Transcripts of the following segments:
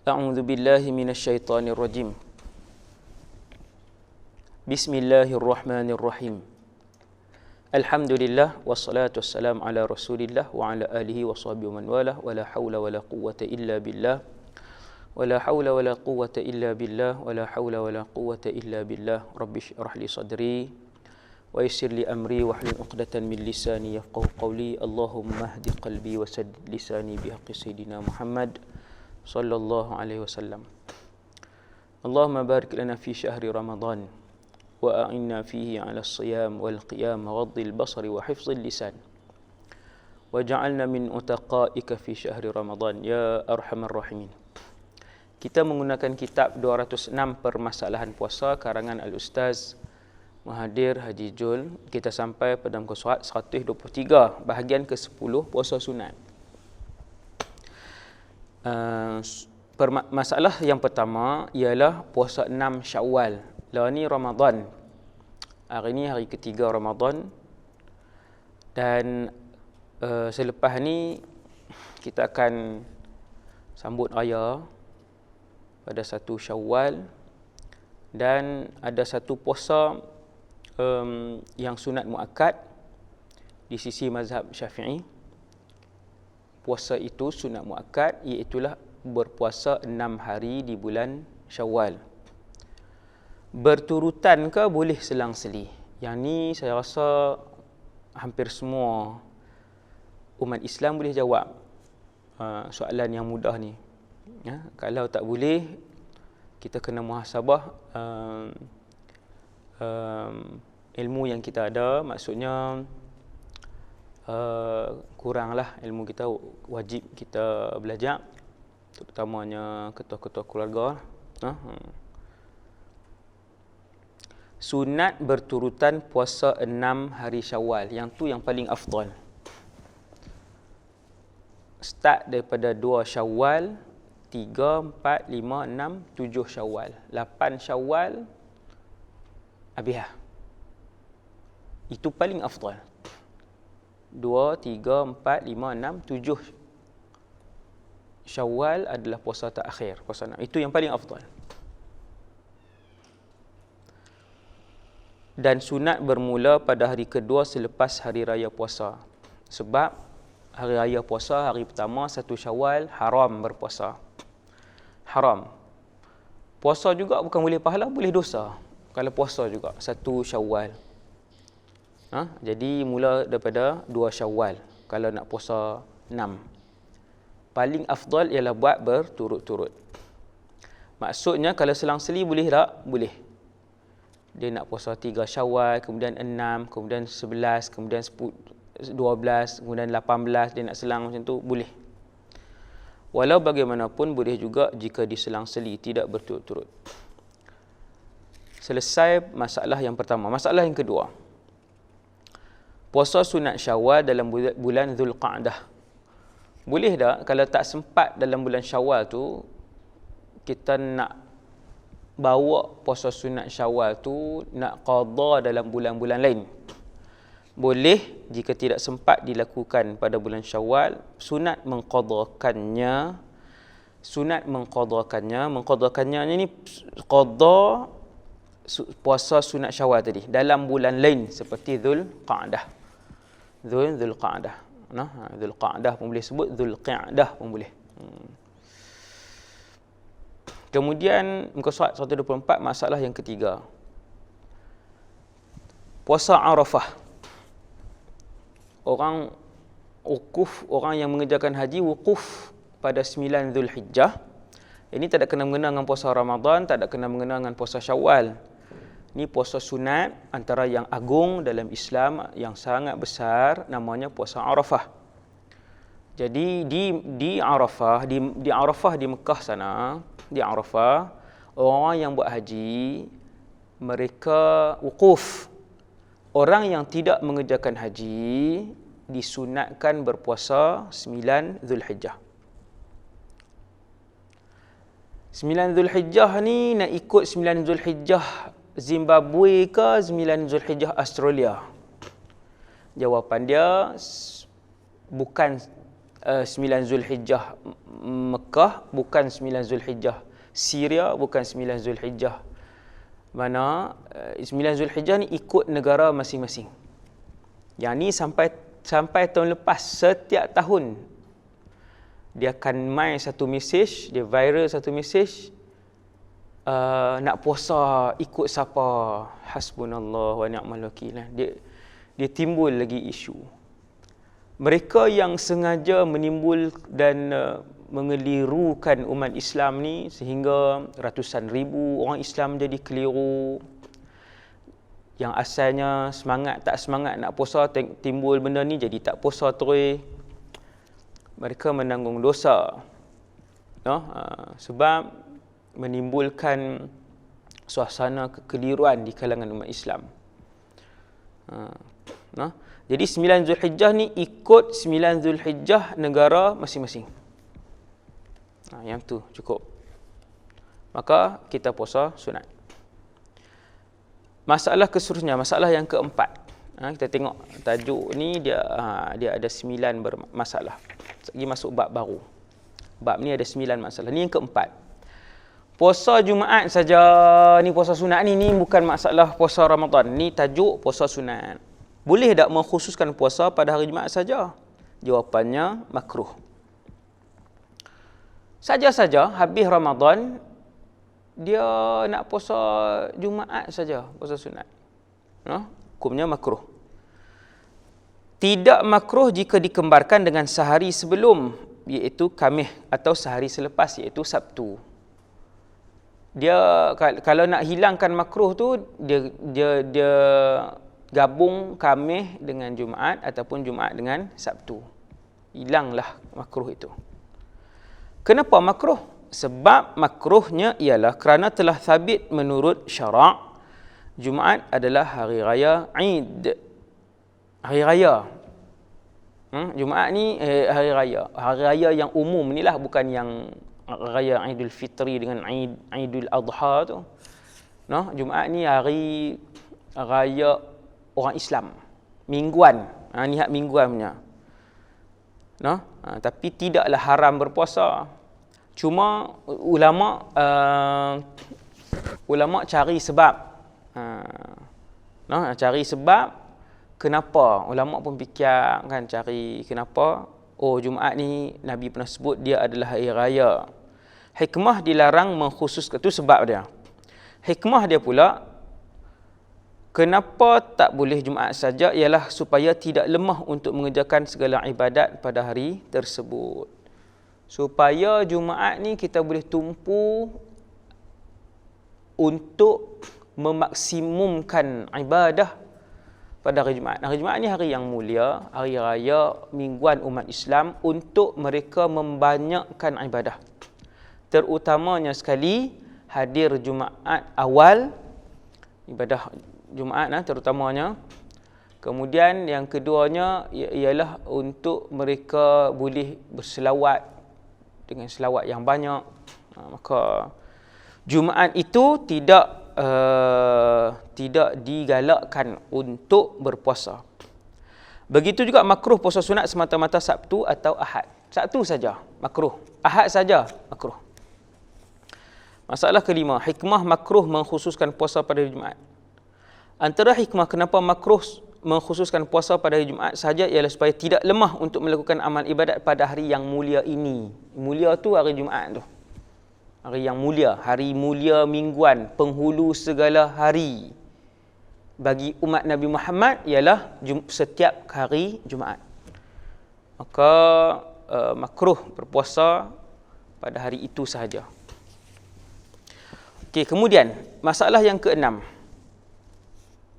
A'udzu billahi minasyaitonir rajim. Bismillahirrahmanirrahim. Alhamdulillah wassalatu wassalamu ala Rasulillah wa ala alihi wa sahbihi man walah wa la haula wa la quwwata illa billah. Wa la haula wa la quwwata illa billah wa la haula wa la quwwata illa billah. Rabbi shrah li sadri wa yassir li amri wahlul 'uqdatan min lisani yafqahu qawli. Allahumma hdi qalbi wa saddid lisani bihaqqi sayyidina Muhammad sallallahu alaihi wasallam. Allahumma barik lana fi syahri Ramadan wa a'inna fihi 'ala as-siyam wal qiyam wa ghaddil basari wa hifdzil lisan. Waj'alna min utaqaika fi syahri Ramadan ya arhamar rahimin. Kita menggunakan kitab 206 permasalahan puasa karangan Al-Ustaz Mahathir Haji Jul. Kita sampai pada muka surat 123 bahagian ke-10 puasa sunat. Masalah yang pertama ialah puasa 6 Syawal. Lah ni Ramadan. Hari ni hari ketiga Ramadan. Dan selepas ni kita akan sambut raya pada 1 Syawal. Dan ada satu puasa yang sunat muakkad di sisi mazhab Syafi'i. Puasa itu sunat muakkad, iaitulah berpuasa 6 hari di bulan Syawal. Berturutan ke boleh selang-seli? Yang ni saya rasa hampir semua umat Islam boleh jawab soalan yang mudah ni. Ya, kalau tak boleh, kita kena muhasabah ilmu yang kita ada. Maksudnya kuranglah ilmu kita, wajib kita belajar, terutamanya ketua-ketua keluarga. Sunat berturutan puasa 6 hari Syawal, yang tu yang paling afdal. Start daripada 2 Syawal, 3, 4, 5, 6, 7 Syawal, 8 Syawal habis lah. Itu paling afdal. 2, 3, 4, 5, 6, 7 Syawal adalah puasa terakhir, puasa 6. Itu yang paling afdal. Dan sunat bermula pada hari kedua selepas hari raya puasa. Sebab hari raya puasa, hari pertama 1 Syawal, haram berpuasa. Haram. Puasa juga bukan boleh pahala, boleh dosa. Kalau puasa juga 1 Syawal. Jadi mula daripada 2 Syawal kalau nak puasa 6. Paling afdal ialah buat berturut-turut. Maksudnya kalau selang-seli boleh tak? Boleh. Dia nak puasa 3 Syawal, kemudian 6, kemudian 11, kemudian 12, kemudian 18, dia nak selang macam tu, boleh. Walau bagaimanapun boleh juga jika diselang-seli, tidak berturut-turut. Selesai masalah yang pertama. Masalah yang kedua. Puasa sunat Syawal dalam bulan Zulqa'dah. Boleh tak kalau tak sempat dalam bulan Syawal tu, kita nak bawa puasa sunat Syawal tu, nak qada dalam bulan-bulan lain? Boleh jika tidak sempat dilakukan pada bulan Syawal. Sunat mengqadakannya. Mengqadakannya ni qada puasa sunat Syawal tadi dalam bulan lain seperti Zulqa'dah. Zulqa'dah. Zulqa'dah pun boleh sebut, Zulqi'dah pun boleh. Kemudian muka surat 124, masalah yang ketiga. Puasa Arafah. Orang yang mengerjakan haji wukuf pada 9 Zulhijjah. Ini tak ada kena-mengena dengan puasa Ramadan, tak ada kena-mengena dengan puasa Syawal. Ini puasa sunat antara yang agung dalam Islam, yang sangat besar, namanya puasa Arafah. Jadi di Arafah, di Arafah di Mekah sana, di Arafah, orang yang buat haji mereka wukuf. Orang yang tidak mengerjakan haji disunatkan berpuasa 9 Zulhijjah. 9 Zulhijjah ni nak ikut 9 Zulhijjah Zimbabwe ke 9 Zulhijjah Australia? Jawapan dia bukan 9 Zulhijjah Mekah, bukan 9 Zulhijjah Syria, bukan 9 Zulhijjah mana 9 Zulhijjah ni ikut negara masing-masing. Yang ni sampai tahun lepas, setiap tahun dia akan main satu mesej, dia viral satu mesej, nak puasa ikut siapa, hasbunallah wa ni'mal wakil. Dia timbul lagi isu. Mereka yang sengaja menimbul dan mengelirukan umat Islam ni sehingga ratusan ribu orang Islam jadi keliru. Yang asalnya tak semangat nak puasa, timbul benda ni jadi tak puasa terus. Mereka menanggung dosa. Sebab menimbulkan suasana kekeliruan di kalangan umat Islam. Jadi 9 Zulhijjah ni ikut 9 Zulhijjah negara masing-masing. Yang tu cukup. Maka kita puasa sunat. Masalah keseterusnya, masalah yang keempat. Kita tengok tajuk ni dia ada 9 bermasalah. Lagi masuk bab baru. Bab ni ada 9 masalah. Ni yang keempat. Puasa Jumaat saja, ni puasa sunat ni bukan masalah puasa Ramadan. Ni tajuk puasa sunat. Boleh tak mengkhususkan puasa pada hari Jumaat saja? Jawapannya makruh. Saja-saja habis Ramadan dia nak puasa Jumaat saja, puasa sunat. Hukumnya makruh. Tidak makruh jika dikembarkan dengan sehari sebelum, iaitu Khamis, atau sehari selepas, iaitu Sabtu. Dia kalau nak hilangkan makruh tu dia gabung Khamis dengan Jumaat ataupun Jumaat dengan Sabtu. Hilanglah makruh itu. Kenapa makruh? Sebab makruhnya ialah kerana telah sabit menurut syarak Jumaat adalah hari raya Eid. Hari raya. Jumaat ni hari raya. Hari raya yang umum ni lah, bukan yang raya Aidul Fitri dengan Aidul Adha tu. Jumaat ni hari raya orang Islam. Mingguan. Ni hak mingguan punya. Tapi tidaklah haram berpuasa. Cuma ulama cari sebab. Cari sebab kenapa. Ulama pun fikir kan, cari kenapa. Jumaat ni Nabi pernah sebut dia adalah hari raya. Hikmah dilarang mengkhususkan, itu sebab dia. Hikmah dia pula, kenapa tak boleh Jumaat saja ialah supaya tidak lemah untuk mengerjakan segala ibadat pada hari tersebut. Supaya Jumaat ni kita boleh tumpu untuk memaksimumkan ibadah pada hari Jumaat. Hari Jumaat ni hari yang mulia, hari raya mingguan umat Islam, untuk mereka membanyakkan ibadah. Terutamanya sekali hadir Jumaat awal, ibadah Jumaat terutamanya. Kemudian yang keduanya ialah untuk mereka boleh berselawat dengan selawat yang banyak. Maka Jumaat itu tidak digalakkan untuk berpuasa. Begitu juga makruh puasa sunat semata-mata Sabtu atau Ahad. Sabtu saja makruh, Ahad saja makruh. Masalah kelima, hikmah makruh mengkhususkan puasa pada hari Jumaat. Antara hikmah kenapa makruh mengkhususkan puasa pada hari Jumaat sahaja ialah supaya tidak lemah untuk melakukan amal ibadat pada hari yang mulia ini. Mulia tu hari Jumaat tu. Hari yang mulia, hari mulia mingguan, penghulu segala hari. Bagi umat Nabi Muhammad ialah setiap hari Jumaat. Maka makruh berpuasa pada hari itu sahaja. Okey, kemudian masalah yang keenam.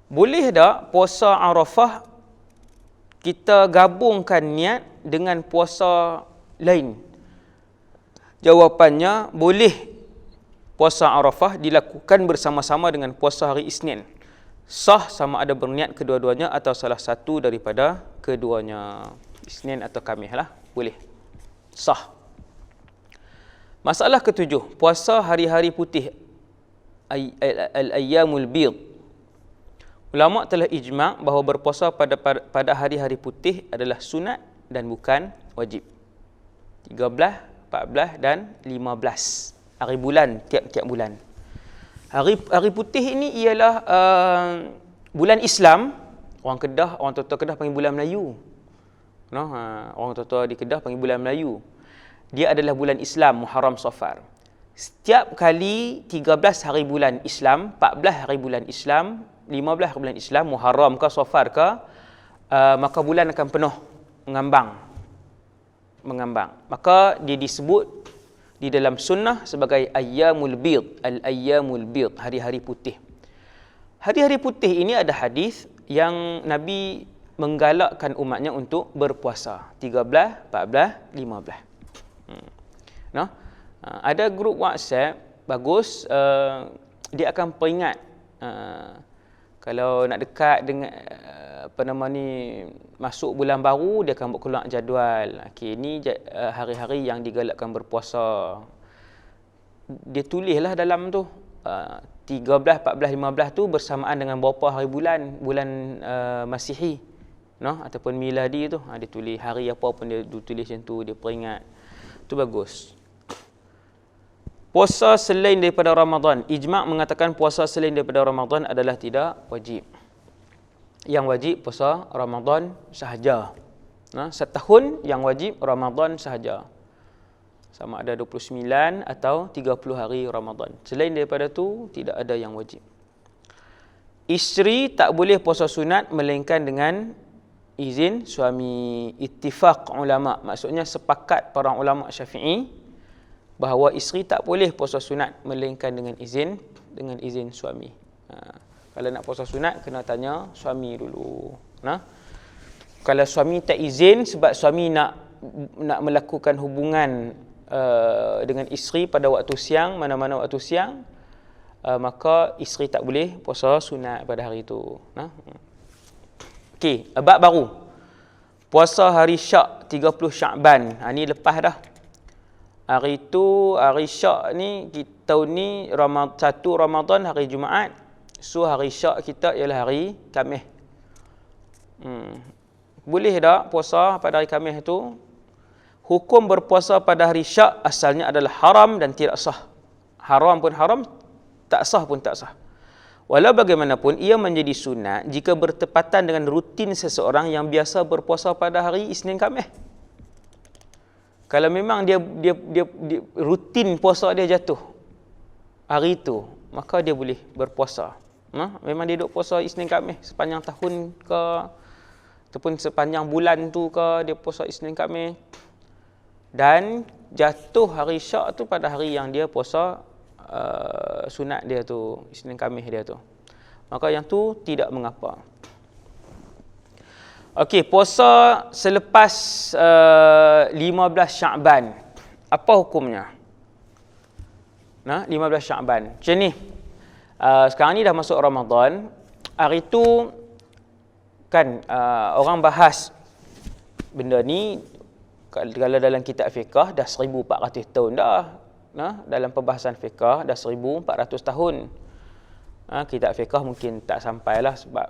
Boleh tak puasa Arafah kita gabungkan niat dengan puasa lain? Jawapannya, boleh puasa Arafah dilakukan bersama-sama dengan puasa hari Isnin. Sah sama ada berniat kedua-duanya atau salah satu daripada keduanya. Isnin atau Khamis lah, boleh. Sah. Masalah ketujuh, puasa hari-hari putih. Al-Ayyamul Bid. Ulama telah ijma' bahawa berpuasa pada hari-hari putih adalah sunat dan bukan wajib. 13, 14 dan 15 hari bulan tiap-tiap bulan. Hari putih ini ialah bulan Islam. Orang tua-tua Kedah panggil bulan Melayu. Orang tua-tua di Kedah panggil bulan Melayu. Dia adalah bulan Islam, Muharram Safar. Setiap kali 13 hari bulan Islam, 14 hari bulan Islam, 15 hari bulan Islam, Muharram ke Safar ke, maka bulan akan penuh mengambang. Maka dia disebut di dalam sunnah sebagai ayyamul bid, al-ayyamul bid, hari-hari putih. Hari-hari putih ini ada hadis yang Nabi menggalakkan umatnya untuk berpuasa 13, 14, 15. Ada grup WhatsApp bagus, dia akan peringat kalau nak dekat dengan masuk bulan baru, dia akan buat keluar jadual. Okey, ni hari-hari yang digalakkan berpuasa. Dia tulislah dalam tu 13, 14, 15 tu bersamaan dengan berapa hari bulan Masihi, ataupun miladi tu. Dia tulis hari apa pun dia tulis macam tu, dia peringat. Tu bagus. Puasa selain daripada Ramadan, ijma' mengatakan puasa selain daripada Ramadan adalah tidak wajib. Yang wajib puasa Ramadan sahaja. Setahun yang wajib Ramadan sahaja. Sama ada 29 atau 30 hari Ramadan. Selain daripada tu, tidak ada yang wajib. Isteri tak boleh puasa sunat melainkan dengan izin suami. Ittifaq ulama'. Maksudnya sepakat para ulama' Syafi'i bahawa isteri tak boleh puasa sunat melainkan dengan izin suami. Kalau nak puasa sunat, kena tanya suami dulu. Kalau suami tak izin sebab suami nak melakukan hubungan dengan isteri pada waktu siang, mana-mana waktu siang, maka isteri tak boleh puasa sunat pada hari itu. Okey, bab baru. Puasa hari Syak 30 Syakban. Ni lepas dah. Hari Syak ni tahun ni 1 Ramadan hari Jumaat. So hari Syak kita ialah hari Khamis. Boleh tak puasa pada hari Khamis tu? Hukum berpuasa pada hari Syak asalnya adalah haram dan tidak sah. Haram pun haram, tak sah pun tak sah. Walau bagaimanapun ia menjadi sunat jika bertepatan dengan rutin seseorang yang biasa berpuasa pada hari Isnin Khamis. Kalau memang dia rutin puasa dia jatuh hari itu, maka dia boleh berpuasa. Memang dia duduk puasa Isnin Khamis sepanjang tahun ke, ataupun sepanjang bulan tu ke, dia puasa Isnin Khamis. Dan jatuh hari Syak tu pada hari yang dia puasa sunat dia tu, Isnin Khamis dia tu. Maka yang tu tidak mengapa. Okey, puasa selepas 15 Syakban. Apa hukumnya? 15 Syakban. Macam ni. Sekarang ni dah masuk Ramadan. Hari tu kan orang bahas benda ni. Kalau dalam kitab fiqh dah 1400 tahun dah. Dalam perbahasan fiqh dah 1400 tahun. Kitab fiqh mungkin tak sampailah sebab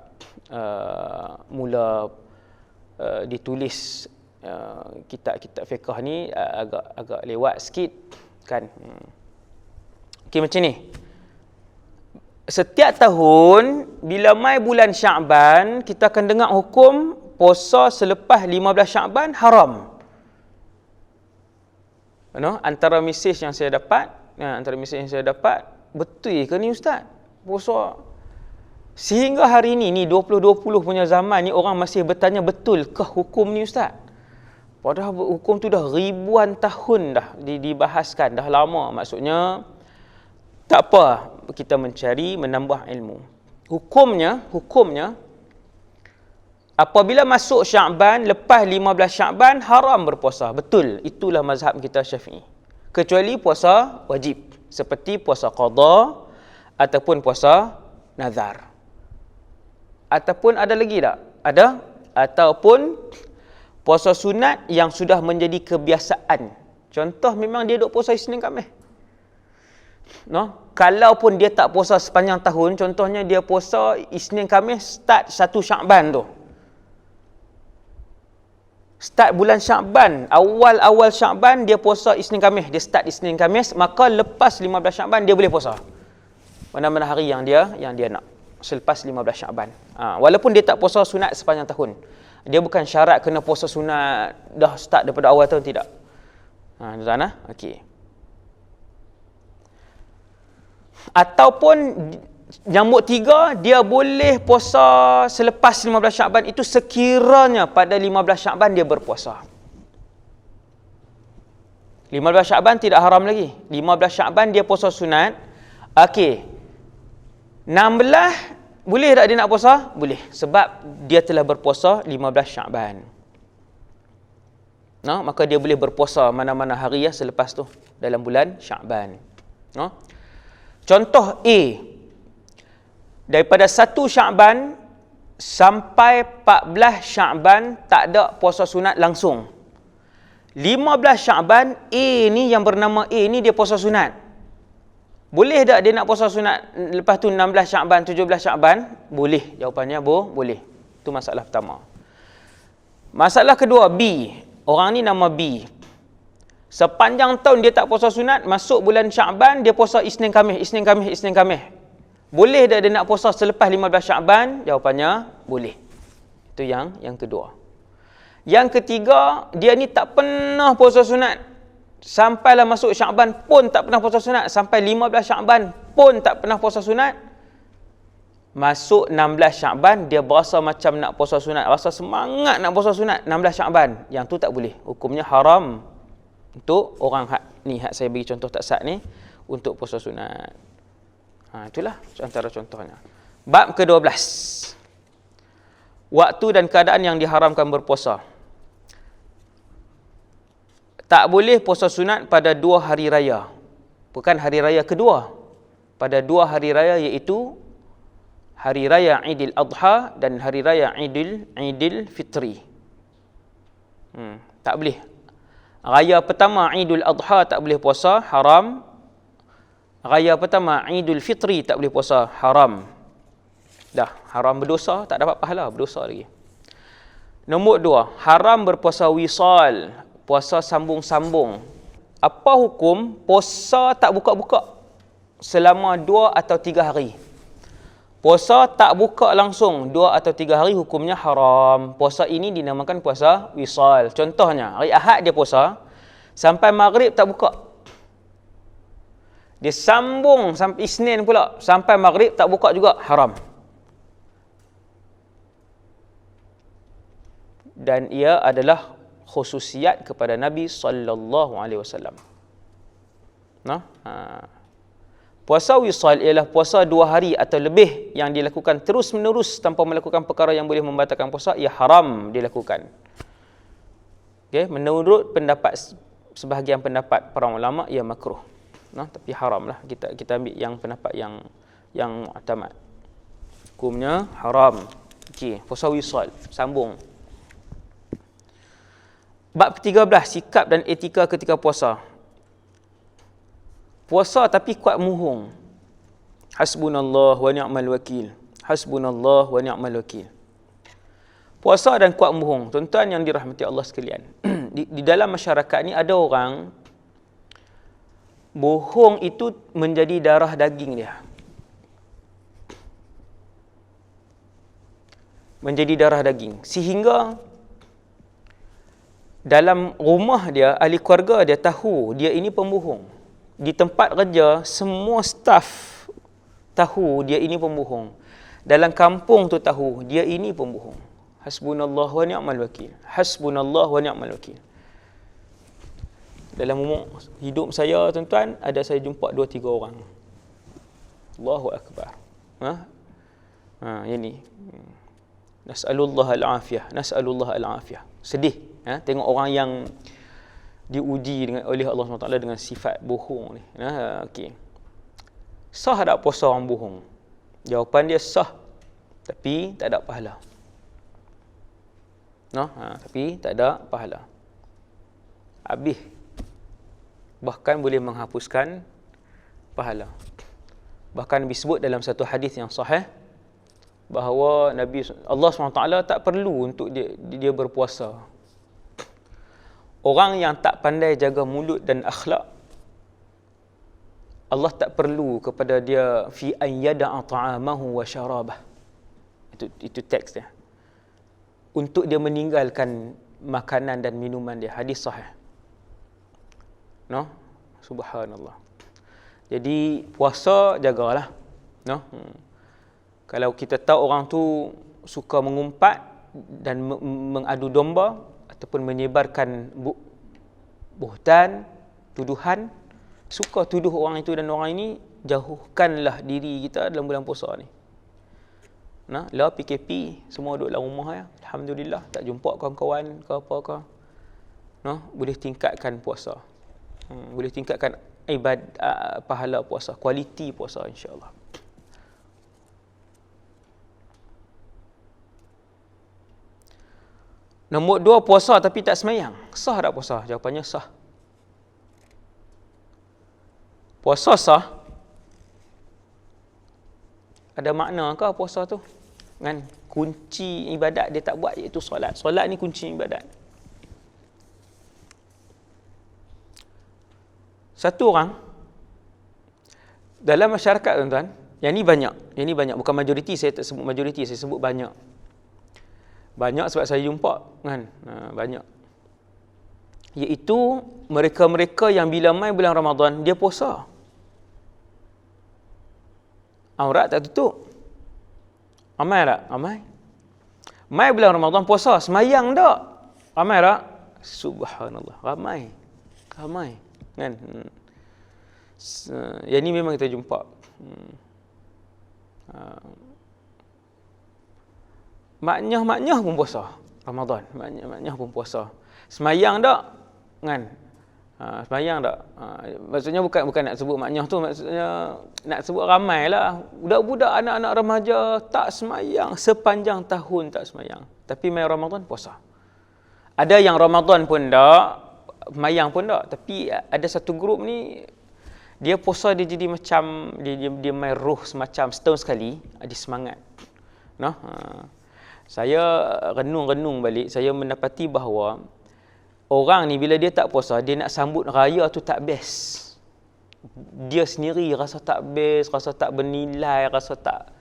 mula ditulis kitab-kitab fiqh ni agak lewat sikit kan. Okey, macam ni. Setiap tahun bila mai bulan Syakban, kita akan dengar hukum puasa selepas 15 Syakban haram. Antara mesej yang saya dapat, betul ke ni ustaz? Puasa sehingga hari ni 2020 punya zaman ni orang masih bertanya betul ke hukum ni ustaz? Padahal hukum tu dah ribuan tahun dah dibahaskan, dah lama. Maksudnya tak apa kita mencari, menambah ilmu. Hukumnya apabila masuk Syakban, lepas 15 Syakban haram berpuasa. Betul, itulah mazhab kita Syafi'i. Kecuali puasa wajib seperti puasa qada ataupun puasa nazar. Ataupun ada lagi tak? Ada. Ataupun puasa sunat yang sudah menjadi kebiasaan. Contoh memang dia duk puasa Isnin Khamis. Kalaupun dia tak puasa sepanjang tahun, contohnya dia puasa Isnin Khamis start 1 Syakban tu. Start bulan Syakban, awal-awal Syakban dia puasa Isnin Khamis, dia start Isnin Khamis, maka lepas 15 Syakban dia boleh puasa. Mana-mana hari yang dia nak selepas 15 Syakban. Walaupun dia tak puasa sunat sepanjang tahun. Dia bukan syarat kena puasa sunat dah start daripada awal tahun, tidak. Tuan-tuan, okey. Ataupun nyambut 3, dia boleh puasa selepas 15 Syakban itu sekiranya pada 15 Syakban dia berpuasa. 15 Syakban tidak haram lagi. 15 Syakban dia puasa sunat. Okey. 16 boleh tak dia nak puasa? Boleh. Sebab dia telah berpuasa 15 Syakban. Maka dia boleh berpuasa mana-mana hari selepas tu dalam bulan Syakban. Contoh A, daripada 1 Syakban sampai 14 Syakban tak ada puasa sunat langsung. 15 Syakban, A ni yang bernama A ni dia puasa sunat. Boleh tak dia nak puasa sunat lepas tu 16 Syakban, 17 Syakban? Boleh. Jawapannya boleh. Itu masalah pertama. Masalah kedua, B. Orang ni nama B. Sepanjang tahun dia tak puasa sunat, masuk bulan Syakban dia puasa Isnin Khamis. Boleh tak dia nak puasa selepas 15 Syakban? Jawapannya boleh. Itu yang kedua. Yang ketiga, dia ni tak pernah puasa sunat. Sampailah masuk Syakban pun tak pernah puasa sunat. Sampai 15 Syakban pun tak pernah puasa sunat. Masuk 16 Syakban, dia berasa macam nak puasa sunat. Rasa semangat nak puasa sunat 16 Syakban. Yang tu tak boleh. Hukumnya haram untuk orang hak saya bagi contoh tak sah ni untuk puasa sunat. Itulah antara contohnya. Bab ke-12. Waktu dan keadaan yang diharamkan berpuasa. Tak boleh puasa sunat pada 2 hari raya. Bukan hari raya kedua. Pada 2 hari raya iaitu hari raya Idul Adha dan hari raya Idul Fitri. Tak boleh. Raya pertama Idul Adha tak boleh puasa, haram. Raya pertama Idul Fitri tak boleh puasa, haram. Dah, haram berdosa, tak dapat pahala, berdosa lagi. Nombor 2, haram berpuasa wisal, puasa sambung-sambung. Apa hukum puasa tak buka-buka selama 2 atau 3 hari? Puasa tak buka langsung 2 atau 3 hari hukumnya haram. Puasa ini dinamakan puasa wisal. Contohnya, hari Ahad dia puasa sampai Maghrib tak buka. Dia sambung sampai Isnin pula, sampai Maghrib tak buka juga, haram. Dan ia adalah khususiat kepada Nabi sallallahu alaihi wasallam. Puasa wisal ialah puasa 2 hari atau lebih yang dilakukan terus-menerus tanpa melakukan perkara yang boleh membatalkan puasa, ia haram dilakukan. Okay? Menurut sebahagian pendapat para ulama, ia makruh. Tapi haram lah. Kita ambil yang pendapat yang mu'tamad. Hukumnya haram. Okay. Puasa wisal, sambung. Bab 13, sikap dan etika ketika puasa. Puasa tapi kuat muhung. Hasbunallah wa ni'mal wakil. Hasbunallah wa ni'mal wakil. Puasa dan kuat muhung. Tuan-tuan yang dirahmati Allah sekalian. Di dalam masyarakat ni ada orang bohong itu menjadi darah daging dia. Menjadi darah daging. Sehingga dalam rumah dia, ahli keluarga dia tahu dia ini pembohong. Di tempat kerja, semua staf tahu dia ini pembohong. Dalam kampung tu tahu dia ini pembohong. Hasbunallah wa ni'mal wakil. Hasbunallah wa ni'mal wakil. Dalam umur hidup saya, tuan-tuan, ada saya jumpa 2-3 orang. Allahu Akbar. Yang ni. Nas'alullah al-afiyah. Nas'alullah al-afiyah. Sedih. Tengok orang yang diuji oleh Allah SWT dengan sifat bohong ni. Okey. Sah tak puasa orang bohong? Jawapan dia sah. Tapi tak ada pahala. Tapi tak ada pahala. Habis. Bahkan boleh menghapuskan pahala. Bahkan disebut dalam satu hadis yang sahih bahawa Allah SWT tak perlu untuk dia berpuasa. Orang yang tak pandai jaga mulut dan akhlak, Allah tak perlu kepada dia fi an yada'a ta'amahu wa syarabah. Itu teks dia. Untuk dia meninggalkan makanan dan minuman dia. Hadis sahih. No? Subhanallah. Jadi puasa jagalah. No? Kalau kita tahu orang tu suka mengumpat dan mengadu domba ataupun menyebarkan buhtan, tuduhan, suka tuduh orang itu dan orang ini, jauhkanlah diri kita dalam bulan puasa ni. Nah, lah PKP, semua duduk dalam rumah ya. Alhamdulillah, tak jumpa kawan-kawan ke apa ke. Nah, boleh tingkatkan puasa. Boleh tingkatkan pahala puasa, kualiti puasa insya-Allah. Nombor 2, puasa tapi tak semayang. Sah tak puasa? Jawapannya sah. Puasa sah. Ada makna ke puasa tu? Kan kunci ibadat dia tak buat, iaitu solat. Solat ni kunci ibadat. Satu orang dalam masyarakat, tuan-tuan, yang ni banyak, bukan majoriti, saya tak sebut majoriti, saya sebut banyak. Banyak sebab saya jumpa kan, banyak. Iaitu mereka-mereka yang bila mai bulan Ramadan dia puasa. Aurat tak tutup. Ramai tak? Ramai. Mai bulan Ramadan puasa, semayang tak? Ramai tak? Subhanallah, ramai. Kan? Yang ni memang kita jumpa. Maknyah pun puasa Ramadan. Maknyah pun puasa. Semayang tak? Kan? Semayang tak? Maksudnya bukan nak sebut maknyah tu, maksudnya nak sebut ramai lah. Budak-budak, anak-anak remaja tak semayang, sepanjang tahun tak semayang. Tapi mai Ramadan puasa. Ada yang Ramadan pun tak, semayang pun tak. Tapi ada satu grup ni, dia puasa dia jadi macam, dia mai roh semacam setahun sekali, ada semangat. Nah, saya renung-renung balik, saya mendapati bahawa orang ni bila dia tak puasa, dia nak sambut raya tu tak best. Dia sendiri rasa tak best, rasa tak bernilai, rasa tak.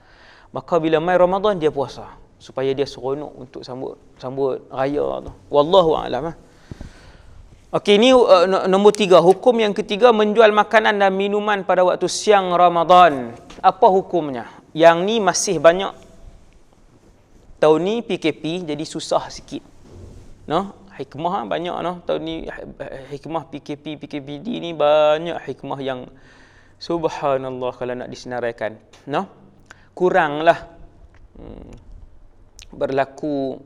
Maka bila mai Ramadan dia puasa supaya dia seronok untuk sambut raya tu. Wallahu a'lam. Okey, ni nombor 3. Hukum yang ketiga, menjual makanan dan minuman pada waktu siang Ramadan. Apa hukumnya? Yang ni masih banyak. Tahun ni PKP jadi susah sikit. No? Hikmah banyak tahun ni, hikmah PKPD ni banyak hikmah yang subhanallah kalau nak disenaraikan. No? Kuranglah berlaku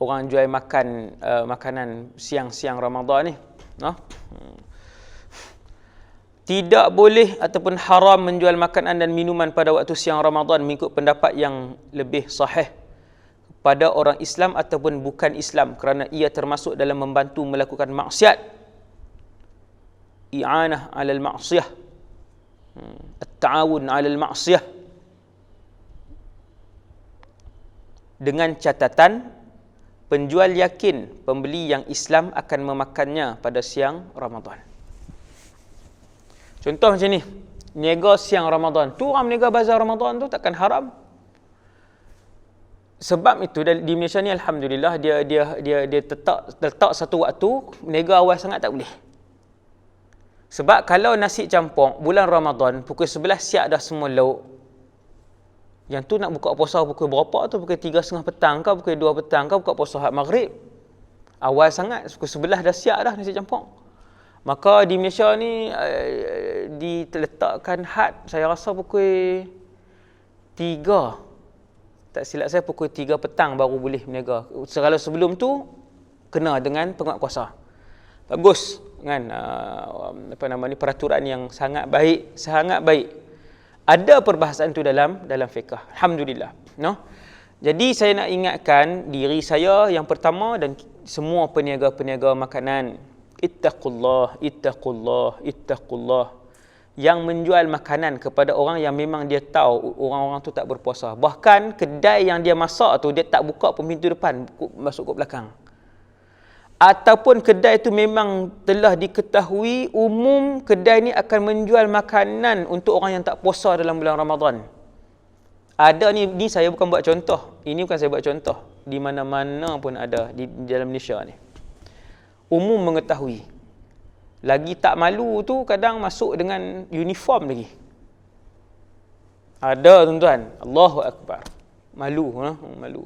orang jual makanan siang-siang Ramadan ni. No? Tidak boleh ataupun haram menjual makanan dan minuman pada waktu siang Ramadan mengikut pendapat yang lebih sahih pada orang Islam ataupun bukan Islam, kerana ia termasuk dalam membantu melakukan maksiat. I'anah 'alal ma'siyah. At-ta'awun 'alal ma'siyah. Dengan catatan penjual yakin pembeli yang Islam akan memakannya pada siang Ramadan. Contoh macam ni, niaga siang Ramadan. Tu orang niaga bazar Ramadan tu takkan haram. Sebab itu di Malaysia ni alhamdulillah dia letak satu waktu, niaga awal sangat tak boleh. Sebab kalau nasi campur bulan Ramadan pukul 11 siap dah semua lauk. Yang tu nak buka puasa pukul berapa tu? Pukul 3.30 petang ke pukul 2 petang ke buka puasa had maghrib. Awal sangat pukul 11 dah siap dah nasi campur. Maka di Malaysia ni diletakkan had, saya rasa pukul 3. Tak silap saya pukul 3 petang baru boleh berniaga. Kalau sebelum tu kena dengan penguat kuasa. Bagus kan, peraturan yang sangat baik, sangat baik. Ada perbahasan tu dalam fiqh. Alhamdulillah. No? Jadi saya nak ingatkan diri saya yang pertama dan semua peniaga-peniaga makanan, ittaqullah. Yang menjual makanan kepada orang yang memang dia tahu orang-orang tu tak berpuasa. Bahkan kedai yang dia masak tu dia tak buka pun pintu depan, masuk ke belakang. ataupun kedai itu memang telah diketahui umum kedai ni akan menjual makanan untuk orang yang tak puasa dalam bulan Ramadan. Ada ni saya bukan buat contoh. Ini bukan saya buat contoh. Di mana-mana pun ada di dalam Malaysia ni. Umum mengetahui. Lagi tak malu tu kadang masuk dengan uniform lagi. Ada tuan-tuan. Allahu Akbar. Malu. Malu.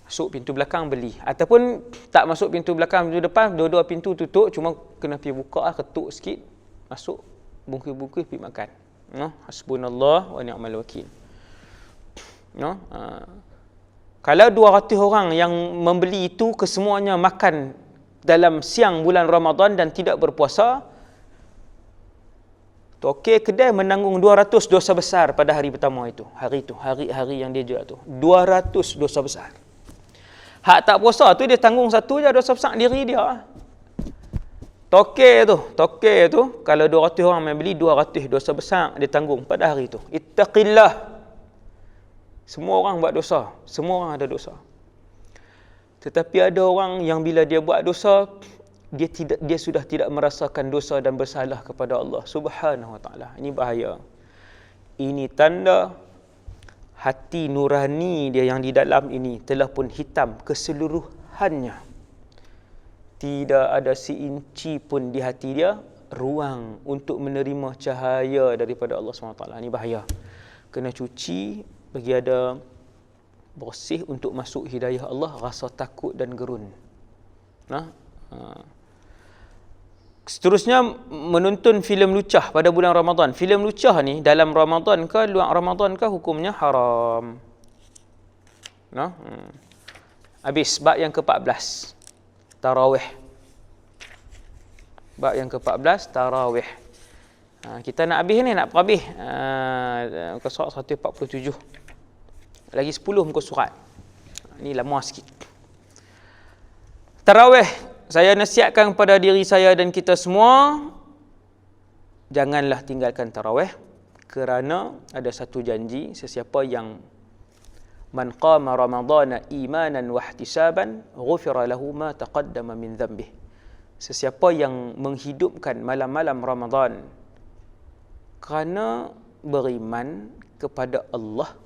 Masuk pintu belakang beli. Ataupun tak masuk pintu belakang, pintu depan, dua-dua pintu tutup, cuma kena pergi buka ketuk sikit, masuk, bungkus-bungkus pergi makan. Hasbunallah wa ni'mal wakil. Kalau 200 orang yang membeli itu kesemuanya makan dalam siang bulan Ramadan dan tidak berpuasa, tokek kedai menanggung 200 dosa besar pada hari pertama itu. Hari yang dia jual tu. 200 dosa besar. Hak tak puasa tu dia tanggung satu je dosa besar diri dia. Tokek tu kalau 200 orang main beli 200 dosa besar dia tanggung pada hari itu. Ittaqillah. Semua orang buat dosa, semua orang ada dosa. Tetapi ada orang yang bila dia buat dosa, dia sudah tidak merasakan dosa dan bersalah kepada Allah Subhanahu wa taala. Ini bahaya. Ini tanda hati nurani dia yang di dalam ini telah pun hitam keseluruhannya. Tidak ada seinci pun di hati dia ruang untuk menerima cahaya daripada Allah SWT. Ini bahaya. Kena cuci bagi ada bersih untuk masuk hidayah Allah, rasa takut dan gerun. Seterusnya menonton filem lucah pada bulan Ramadan. Filem lucah ni dalam Ramadan ke luar Ramadan ke hukumnya haram. Habis bab yang ke-14. Tarawih. Bab yang ke-14 tarawih. Kita nak habis ni, nak habis. Muka surat 147. Lagi 10 muka surat. Ini lama sikit. Tarawih. Saya nasihatkan kepada diri saya dan kita semua, janganlah tinggalkan tarawih, kerana ada satu janji, sesiapa yang man qama ramadana imanan wa ihtisaban ghufira lahu ma taqaddama min dhanbih. Sesiapa yang menghidupkan malam-malam Ramadan kerana beriman kepada Allah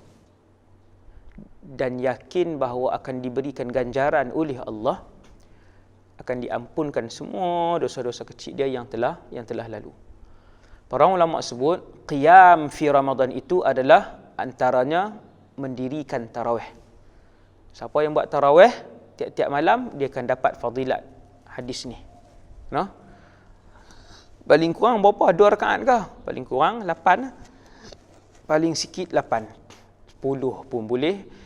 dan yakin bahawa akan diberikan ganjaran oleh Allah, akan diampunkan semua dosa-dosa kecil dia yang telah lalu. Para ulama sebut qiyam fi Ramadan itu adalah antaranya mendirikan tarawih. Siapa yang buat tarawih tiap-tiap malam dia akan dapat fadilat hadis ni. Paling kurang berapa? 2 rakaat ke? Paling kurang 8. Paling sikit 8. 10 pun boleh.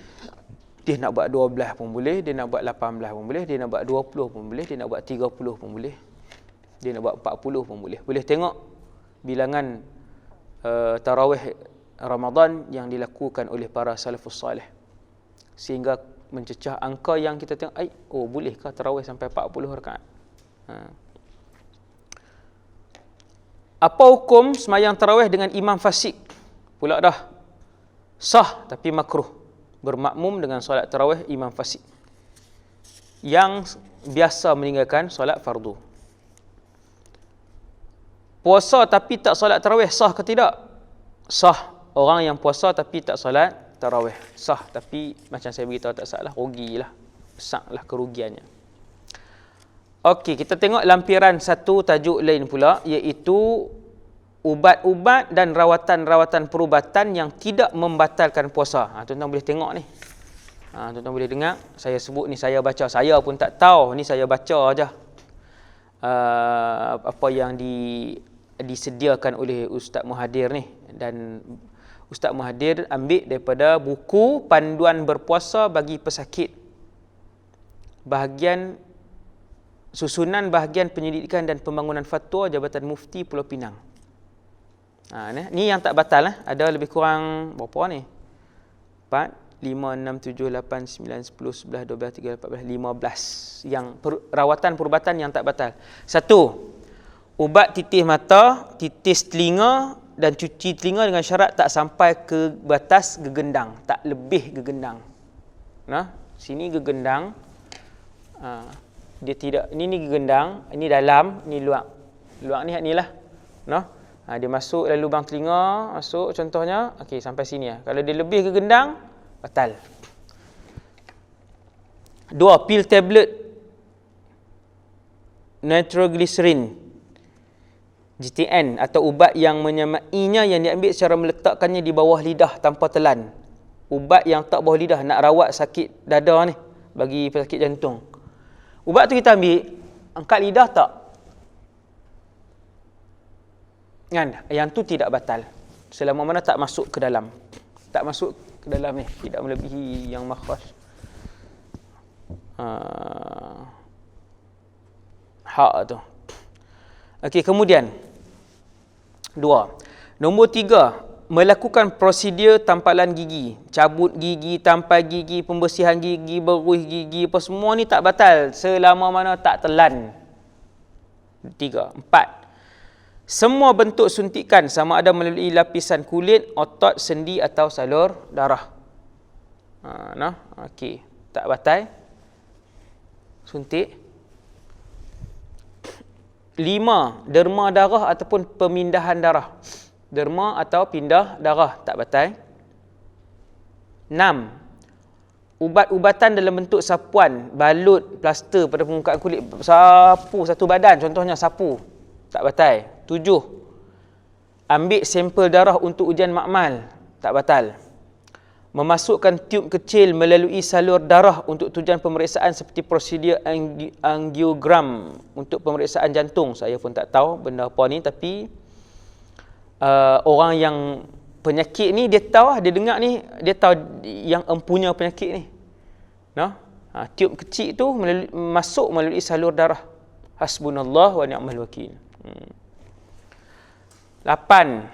Dia nak buat 12 pun boleh, dia nak buat 18 pun boleh, dia nak buat 20 pun boleh, dia nak buat 30 pun boleh, dia nak buat 40 pun boleh. Boleh tengok bilangan tarawih Ramadan yang dilakukan oleh para salafus salih. Sehingga mencecah angka yang kita tengok, bolehkah tarawih sampai 40 rakaat? Apa hukum semayang tarawih dengan imam fasik? Pula dah sah tapi makruh. Bermakmum dengan solat tarawih imam fasik yang biasa meninggalkan solat fardu. Puasa tapi tak solat tarawih sah ke tidak? Sah. Orang yang puasa tapi tak solat tarawih sah, tapi macam saya beritahu tak sah lah, rugilah, besarlah kerugiannya. Okey, kita tengok lampiran satu tajuk lain pula, iaitu ubat-ubat dan rawatan-rawatan perubatan yang tidak membatalkan puasa. Tuan-tuan boleh tengok ni. Tuan-tuan boleh dengar. Saya sebut ni, saya baca. Saya pun tak tahu. Ni saya baca aja. Apa yang disediakan oleh Ustaz Muhadir ni. Dan Ustaz Muhadir ambil daripada buku Panduan Berpuasa bagi Pesakit. Susunan bahagian penyelidikan dan pembangunan fatwa Jabatan Mufti Pulau Pinang. Ni yang tak batal. Ada lebih kurang berapa ni? 4, 5, 6, 7, 8, 9, 10, 11, 12, 13, 14 yang rawatan perubatan yang tak batal. 1. Ubat titis mata, titis telinga dan cuci telinga dengan syarat tak sampai ke batas gegendang, tak lebih gegendang. Sini gegendang. Dia tidak, ini gendang, ini dalam, ini luar. Luar ni lah. No? Dia masuk dalam lubang telinga, masuk contohnya, okey sampai sini lah. Kalau dia lebih ke gendang, batal. 2. Pil tablet nitroglycerin GTN atau ubat yang menyamainya yang diambil secara meletakkannya di bawah lidah tanpa telan. Ubat yang tak bawah lidah nak rawat sakit dada ni, bagi pesakit jantung. Ubat tu kita ambil, angkat lidah tak? Kan? Yang tu tidak batal. Selama mana tak masuk ke dalam. Tak masuk ke dalam ni, tidak melebihi yang makhraj. Hak tu. Okey, kemudian 2. Nombor 3, melakukan prosedur tampalan gigi, cabut gigi, tampal gigi, pembersihan gigi, beruih gigi, apa semua ni tak batal selama mana tak telan. 3. 4. Semua bentuk suntikan sama ada melalui lapisan kulit, otot, sendi atau salur darah. Okey, tak batal suntik. 5. Derma darah ataupun pemindahan darah. Derma atau pindah darah tak batal. 6. Ubat-ubatan dalam bentuk sapuan, balut, plaster pada permukaan kulit, sapu satu badan, contohnya sapu, tak batal. 7. Ambil sampel darah untuk ujian makmal, tak batal. Memasukkan tiub kecil melalui salur darah untuk tujuan pemeriksaan seperti prosedur angiogram untuk pemeriksaan jantung. Saya pun tak tahu benda apa ni, tapi orang yang penyakit ni dia tahu, dia dengar ni, dia tahu yang empunya penyakit ni. Tiub kecil tu masuk melalui salur darah. Hasbunallah wa ni'mal wakil. 8.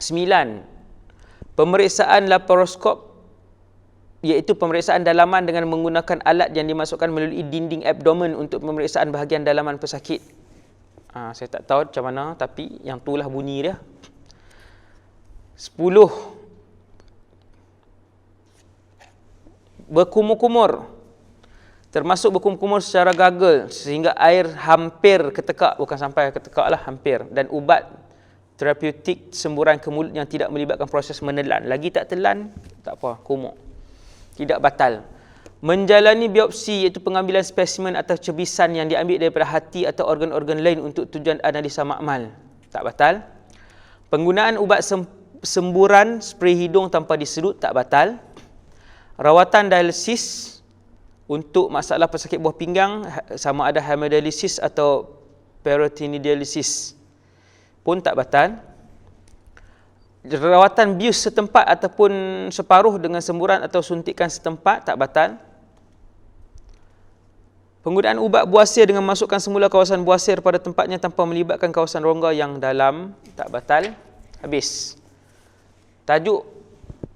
9. Pemeriksaan laparoskop, iaitu pemeriksaan dalaman dengan menggunakan alat yang dimasukkan melalui dinding abdomen untuk pemeriksaan bahagian dalaman pesakit. Saya tak tahu macam mana, tapi yang itulah bunyi dia. 10. Berkumur-kumur, termasuk berkumur-kumur secara gagal sehingga air hampir ketekak, bukan sampai ketekak lah, hampir. Dan ubat terapeutik semburan ke mulut yang tidak melibatkan proses menelan. Lagi tak telan, tak apa, kumur. Tidak batal. Menjalani biopsi, iaitu pengambilan spesimen atau cebisan yang diambil daripada hati atau organ-organ lain untuk tujuan analisa makmal, tak batal. Penggunaan ubat semburan spray hidung tanpa disedut, tak batal. Rawatan dialisis untuk masalah pesakit buah pinggang, sama ada hemodialisis atau peritoneal pun tak batal. Rawatan bius setempat ataupun separuh dengan semburan atau suntikan setempat, tak batal. Penggunaan ubat buasir dengan masukkan semula kawasan buasir pada tempatnya tanpa melibatkan kawasan rongga yang dalam, tak batal. Habis. Tajuk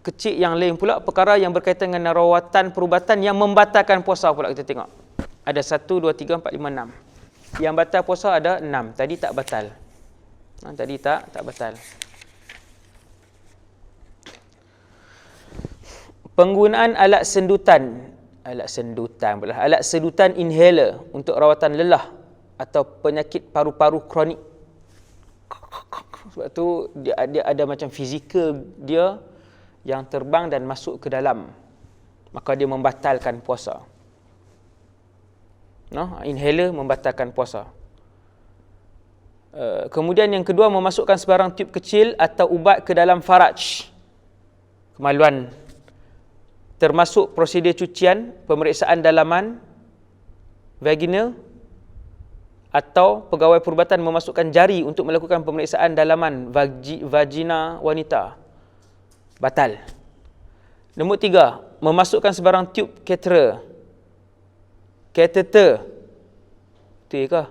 kecil yang lain pula, perkara yang berkaitan dengan rawatan perubatan yang membatalkan puasa pula kita tengok. Ada 1, 2, 3, 4, 5, 6. Yang batal puasa ada 6. Tadi tak batal. Tadi tak batal. Penggunaan alat sedutan inhaler untuk rawatan lelah atau penyakit paru-paru kronik. Sebab tu dia ada macam fizikal dia yang terbang dan masuk ke dalam, maka dia membatalkan puasa. Inhaler membatalkan puasa. Kemudian yang kedua, memasukkan sebarang tiub kecil atau ubat ke dalam faraj, kemaluan, termasuk prosedur cucian, pemeriksaan dalaman, vaginal, atau pegawai perubatan memasukkan jari untuk melakukan pemeriksaan dalaman vagina wanita, batal. Nombor 3, memasukkan sebarang tiub catheter, betul ke?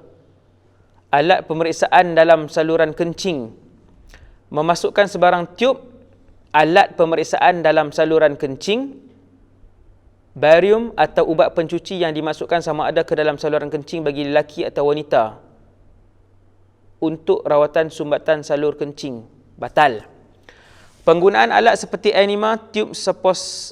Alat pemeriksaan dalam saluran kencing. Memasukkan sebarang tiub, alat pemeriksaan dalam saluran kencing, barium atau ubat pencuci yang dimasukkan sama ada ke dalam saluran kencing bagi lelaki atau wanita untuk rawatan sumbatan salur kencing, batal. Penggunaan alat seperti enema, tube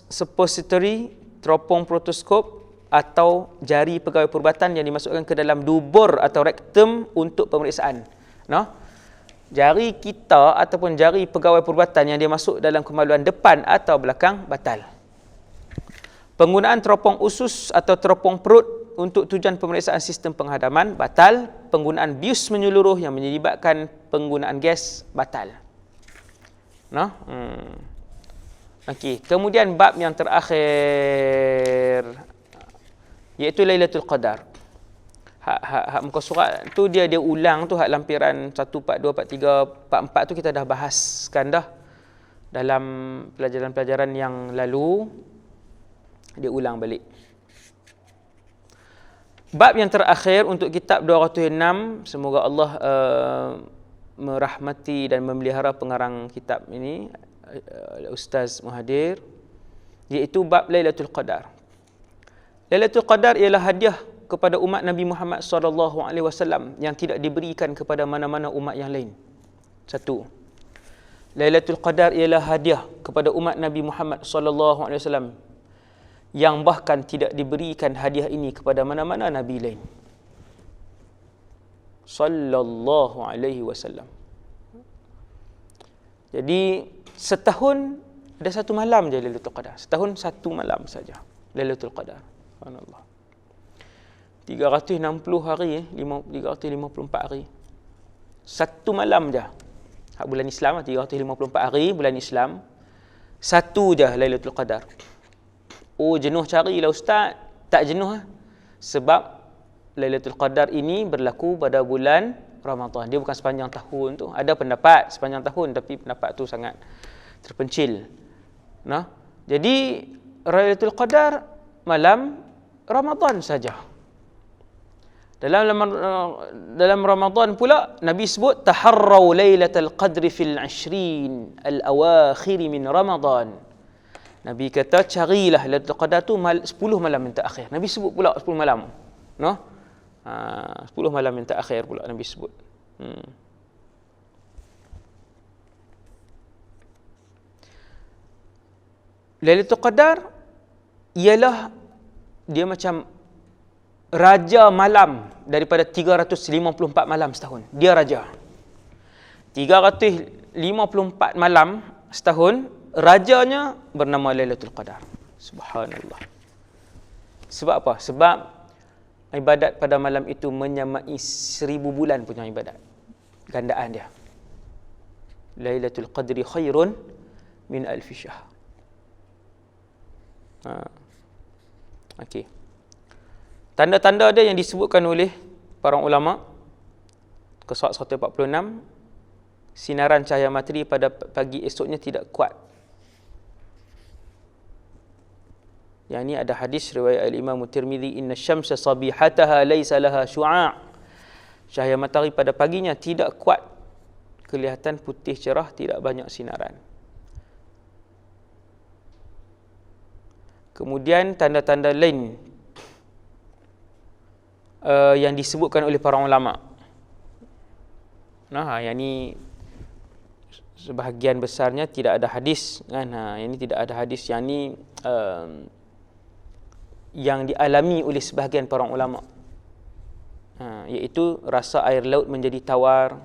suppository, teropong protoskop, atau jari pegawai perubatan yang dimasukkan ke dalam dubur atau rektum untuk pemeriksaan. No? Jari kita ataupun jari pegawai perubatan yang dia masuk dalam kemaluan depan atau belakang batal. Penggunaan teropong usus atau teropong perut untuk tujuan pemeriksaan sistem penghadaman batal. Penggunaan bius menyeluruh yang menyebabkan penggunaan gas batal. No? Okey, kemudian bab yang terakhir iaitu Lailatul Qadar. Hak muka surat tu dia ulang tu, hak lampiran 1, 4, 2, 4, 3, 4, 4 tu kita dah bahaskan dah dalam pelajaran-pelajaran yang lalu. Dia ulang balik. Bab yang terakhir untuk kitab 206, semoga Allah merahmati dan memelihara pengarang kitab ini, Ustaz Muhadir, iaitu bab Lailatul Qadar. Lailatul Qadar ialah hadiah kepada umat Nabi Muhammad SAW yang tidak diberikan kepada mana-mana umat yang lain. Satu. Lailatul Qadar ialah hadiah kepada umat Nabi Muhammad SAW yang bahkan tidak diberikan hadiah ini kepada mana-mana nabi lain. Sallallahu alaihi wasallam. Jadi setahun ada satu malam je Lailatul Qadar. Setahun satu malam saja Lailatul Qadar. Subhanallah. 360 hari, 354 hari. Satu malam je. Hak bulan Islam 354 hari bulan Islam. Satu je Lailatul Qadar. Oh, jenuh carilah ustaz. Tak jenuh lah. Sebab Lailatul Qadar ini berlaku pada bulan Ramadan. Dia bukan sepanjang tahun tu. Ada pendapat sepanjang tahun, tapi pendapat tu sangat terpencil. Nah, jadi Lailatul Qadar malam Ramadan saja. Dalam Ramadan pula Nabi sebut taharrau lailatul qadri fil 20 al-awakhir min Ramadan. Nabi kata carilah Lailatul Qadar tu 10 malam yang terakhir. Nabi sebut pula 10 malam. No? 10 malam yang terakhir pula Nabi sebut. Lailatul Qadar ialah dia macam raja malam daripada 354 malam setahun. Dia raja. 354 malam setahun, rajanya bernama Lailatul Qadar. Subhanallah. Sebab apa? Sebab ibadat pada malam itu menyamai 1000 bulan punya ibadat. Gandaan dia. Lailatul Qadri khairun min alfi syahr. Okey. Tanda-tanda dia yang disebutkan oleh para ulama, ke surat 146, sinaran cahaya matahari pada pagi esoknya tidak kuat. Yang ini ada hadis riwayat al-Imam Tirmizi, inna syamsa sabihataha laisa laha syu'a'. Cahaya matahari pada paginya tidak kuat, kelihatan putih cerah, tidak banyak sinaran. Kemudian tanda-tanda lain yang disebutkan oleh para ulama. Nah, yang ni sebahagian besarnya tidak ada hadis kan. Yang ni tidak ada hadis, yang ni yang dialami oleh sebahagian para ulama. Iaitu rasa air laut menjadi tawar.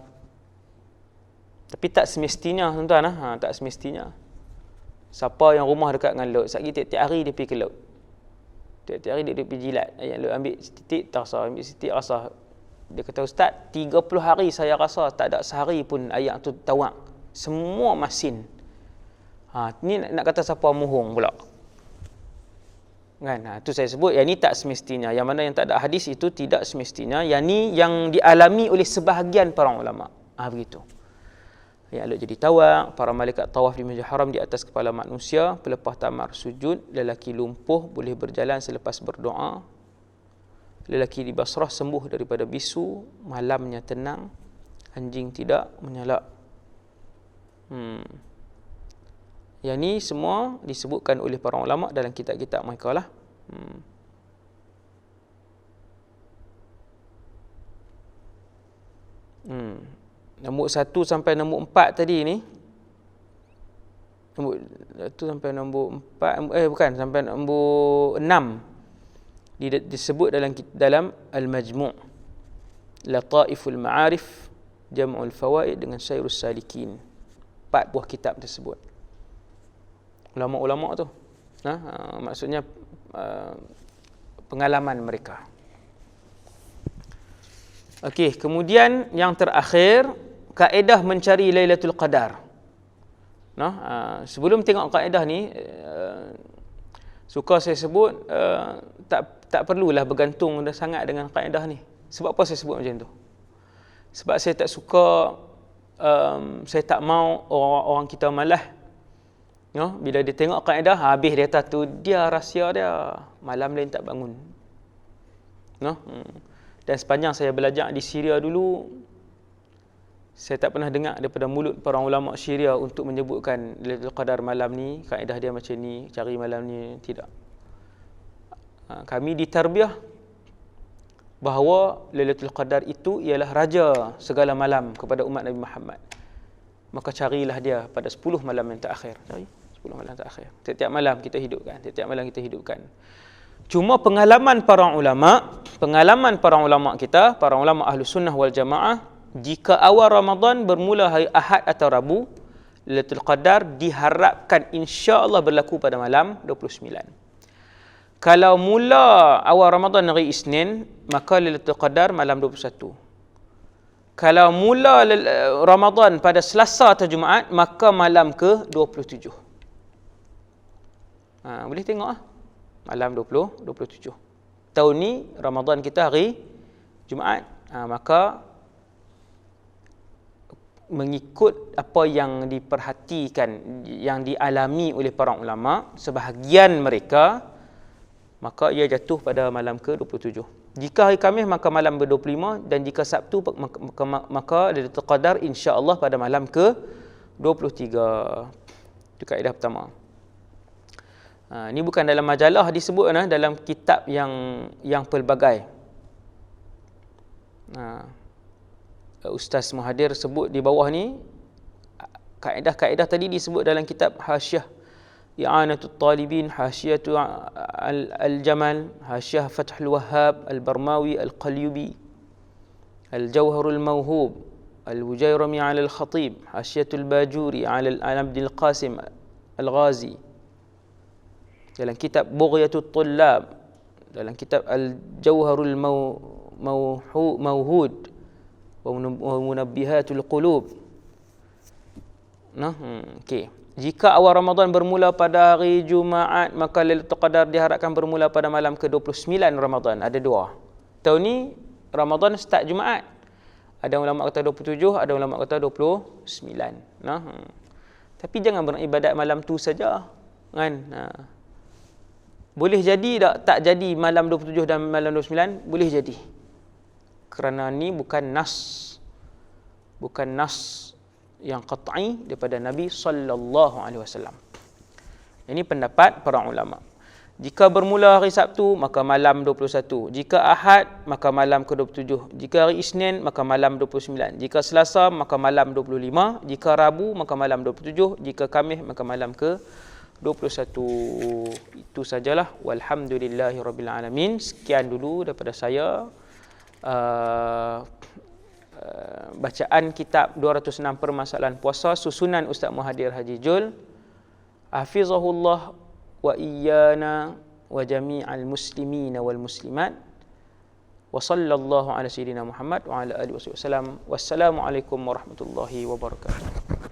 Tapi tak semestinya tuan-tuan, tak semestinya. Siapa yang rumah dekat dengan laut, satgi tiap-tiap hari dia pergi ke laut. Tiap-tiap hari dia pergi jilat. Ayat laut ambil titik tak rasa, ambil titik rasa. Dia kata, ustaz, 30 hari saya rasa tak ada sehari pun air tu tawar. Semua masin. Ni nak kata siapa mohong pula. Kan? Itu saya sebut, yang ni tak semestinya. Yang mana yang tak ada hadis itu tidak semestinya. Yang ni yang dialami oleh sebahagian para ulama. Begitu. Yang laut jadi tawar, para malaikat tawaf di Masjidil Haram di atas kepala manusia, pelepas tamar sujud, lelaki lumpuh boleh berjalan selepas berdoa, lelaki di Basrah sembuh daripada bisu, malamnya tenang, anjing tidak menyalak. Yang ni semua disebutkan oleh para ulama dalam kitab-kitab mereka lah. Nombor 1 sampai nombor 4 tadi ni. Nombor 1 sampai nombor 4, bukan, sampai nombor 6. disebut dalam Al-Majmu', Lataiful Ma'arif, Jam'ul Fawaid dengan Syairus Salikin. 4 buah kitab tersebut. Ulama-ulama tu, maksudnya pengalaman mereka. Okey, kemudian yang terakhir, kaedah mencari Lailatul Qadar. Sebelum tengok kaedah ni, suka saya sebut, tak perlulah bergantung sangat dengan kaedah ni. Sebab apa saya sebut macam tu? Sebab saya tak suka, saya tak mau orang kita malas. Bila dia tengok kaedah, habis dia kata tu dia rahsia dia, malam lain tak bangun. Dan sepanjang saya belajar di Syria dulu, saya tak pernah dengar daripada mulut para ulama Syria untuk menyebutkan Lailatul Qadar malam ni, kaedah dia macam ni, cari malam ni, tidak. Kami ditarbiah bahawa Lailatul Qadar itu ialah raja segala malam kepada umat Nabi Muhammad. Maka carilah dia pada 10 malam yang terakhir. Cari 10 malam terakhir. Setiap malam kita hidupkan. Cuma pengalaman para ulama kita, para ulama Ahlus Sunnah wal Jamaah, jika awal Ramadan bermula hari Ahad atau Rabu, Lailatul Qadar diharapkan insya-Allah berlaku pada malam 29. Kalau mula awal Ramadan hari Isnin, maka Lailatul Qadar malam 21. Kalau mula Ramadan pada Selasa atau Jumaat, maka malam ke-27. Boleh tengok malam 27. Tahun ni Ramadan kita hari Jumaat. Maka mengikut apa yang diperhatikan, yang dialami oleh para ulama, sebahagian mereka, maka ia jatuh pada malam ke-27. Jika hari Khamis maka malam ke-25, dan jika Sabtu maka Lailatul Qadar insya-Allah pada malam ke-23. Itu kaedah pertama. Ini bukan dalam majalah disebut, dalam kitab yang pelbagai. Ustaz Muhadir sebut di bawah ni, kaedah-kaedah tadi disebut dalam kitab Hasyiah I'anatul Talibin, Hasyiatu Al-Jamal, Hasyiah Fathul Wahhab, Al-Barmawi, Al-Qalyubi, Al-Jawharul Mawhub, Al-Wujairami 'ala Al-Khatib, Hasyiatul Bajuri 'ala Al-Abdil Qasim Al-Ghazi, dalam kitab Bughyatul Tullab, dalam kitab Al-Jawharul Mawhud wa Munabbihatul Qulub. Okey. Jika awal Ramadan bermula pada hari Jumaat, maka Lailatul Qadar diharapkan bermula pada malam ke-29 Ramadan. Ada 2. Tahun ni Ramadan start Jumaat. Ada ulama kata 27, ada ulama kata 29. Tapi jangan beribadat malam tu saja, kan? Boleh jadi tak jadi malam 27 dan malam 29? Boleh jadi. Kerana ni bukan nas yang qat'i daripada Nabi sallallahu alaihi wasallam. Ini pendapat para ulama. Jika bermula hari Sabtu, maka malam 21. Jika Ahad, maka malam ke-27. Jika hari Isnin, maka malam 29. Jika Selasa, maka malam 25. Jika Rabu, maka malam 27. Jika Khamis, maka malam ke-21. Itu sajalah. Walhamdulillahirabbil alamin. Sekian dulu daripada saya. Bacaan kitab 206 permasalahan puasa susunan Ustaz Muhadir Haji Jul, hafizahullah wa iyyana wa jami'al muslimin wal muslimat, wa sallallahu ala sayyidina Muhammad wa ala alihi wasallam. Wassalamu alaikum warahmatullahi wabarakatuh.